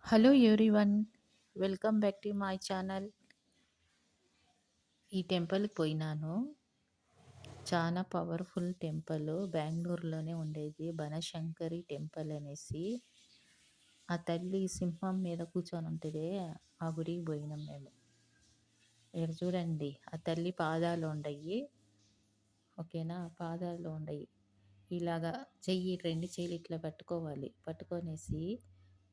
Hello everyone, welcome back to my channel. ఈ టెంపుల్కి పోయినాను. చాలా పవర్ఫుల్ టెంపుల్, బెంగళూరులోనే ఉండేది. బనశంకరి టెంపుల్ అనేసి. ఆ తల్లి సింహం మీద కూర్చొని ఉంటుంది. ఆ గుడికి పోయినాం మేము. ఇక్కడ చూడండి, ఆ తల్లి పాదాలు ఉండయి. ఓకేనా, పాదాలు ఉండయి. ఇలాగా రెండు చెయ్యిలు ఇట్లా పట్టుకోవాలి. పట్టుకొనేసి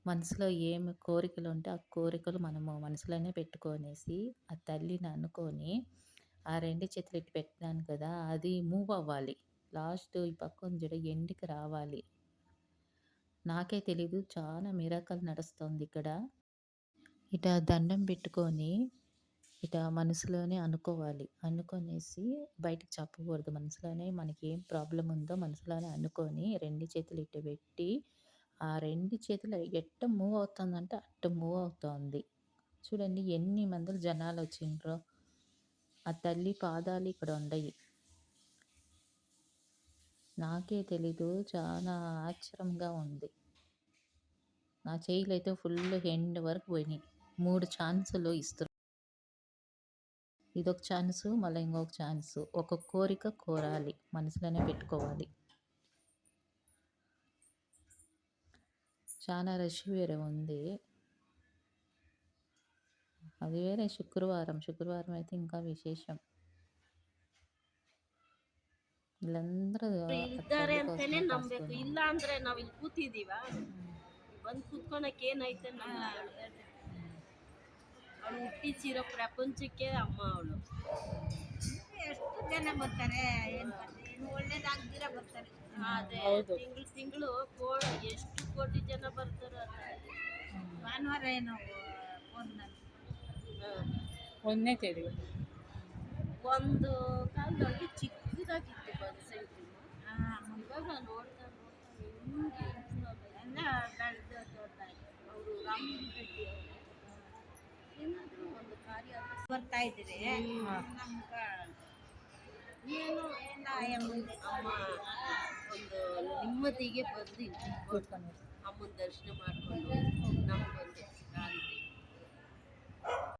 మనసులో ఏమి కోరికలు ఉంటే ఆ కోరికలు మనము మనసులోనే పెట్టుకొనేసి ఆ తల్లిని అనుకొని ఆ రెండు చేతులు ఇటు పెట్టినాను కదా, అది మూవ్ అవ్వాలి. లాస్ట్ ఈ పక్కన చూడ ఎండ్కి రావాలి. నాకే తెలీదు, చాలా మిరాకల్ నడుస్తుంది ఇక్కడ. ఇట దండం పెట్టుకొని ఇట మనసులోనే అనుకోవాలి. అనుకొనేసి బయటకు చెప్పకూడదు. మనసులోనే మనకి ఏం ప్రాబ్లం ఉందో మనసులోనే అనుకొని రెండు చేతులు ఇటు పెట్టి ఆ రెండు చేతులు ఎట్ట మూవ్ అవుతుందంటే అట్ట మూవ్ అవుతోంది. చూడండి ఎన్ని మందులు జనాలు వచ్చిండ్రో. ఆ తల్లి పాదాలు ఇక్కడ ఉండయి. నాకే తెలీదు, చాలా ఆశ్చర్యంగా ఉంది. నా చేయిలు అయితే ఫుల్ ఎండ్ వరకు పోయినాయి. 3 ఛాన్సులు ఇస్తారు. ఇదొక ఛాన్సు, మళ్ళీ ఇంకొక ఛాన్సు. ఒక కోరిక కోరాలి, మనసులోనే పెట్టుకోవాలి. చాలా రష్ వేరే ఉంది. అది వేరే శుక్రవారం అయితే ఇంకా విశేషం. ಇಲ್ಲಂದ್ರೆ ಇದ್ದಾರೆ ಅಂತಾನೆ ನಂಬೇಕು. ಇಲ್ಲ ಅಂದ್ರೆ ನಾವ್ ಇಲ್ಲಿ ಕೂತಿದೀವ, ಬಂದು ಕೂತ್ಕೊಳಕ್ ಏನೈತೆ ನಮ್ಮ ಅವಳು ಹುಟ್ಟಿಸಿರೋ ಪ್ರಪಂಚಕ್ಕೆ ಅಮ್ಮ ಅವಳು. ಎಷ್ಟು ಜನ ಬರ್ತಾರೆ, ಏನು ಒಳ್ಳೇದಾಗ್ದಿರ ಬರ್ತಾರೆ. ಅದೇ ತಿಂಗಳು ಎಷ್ಟು ಕೋಟಿ ಜನ ಬರ್ತಾರೆ. ಭಾನುವಾರ ಏನೋ ಫೋನ್ನಲ್ಲಿ ಒಂದೇ ತಿಳಿಯು. ಒಂದು ಕಾಲದೊಳಗೆ ಚಿಕ್ಕದಾಗಿತ್ತು ಬನಶಂಕರಿ. ಇವಾಗ ನೋಡ್ತಾ ಹಿಂಗೆ ಎಲ್ಲ ಬೆಳೆದು ದೊಡ್ಡದಾಯ್ತು. ಅವರು ರಾಮಲಿಂಗ ರೆಡ್ಡಿ ಅವರು ಏನಾದರೂ ಒಂದು ಕಾರ್ಯ ಬರ್ತಾ ಇದ್ದೀರಿ ನಮ್ಗೆ ಏನೋ ಅಮ್ಮ ಒಂದು ನೆಮ್ಮದಿಗೆ ಬಂದು ಅಮ್ಮನ ದರ್ಶನ ಮಾಡ್ಕೊಂಡು ನಮ್ಗೊಂದು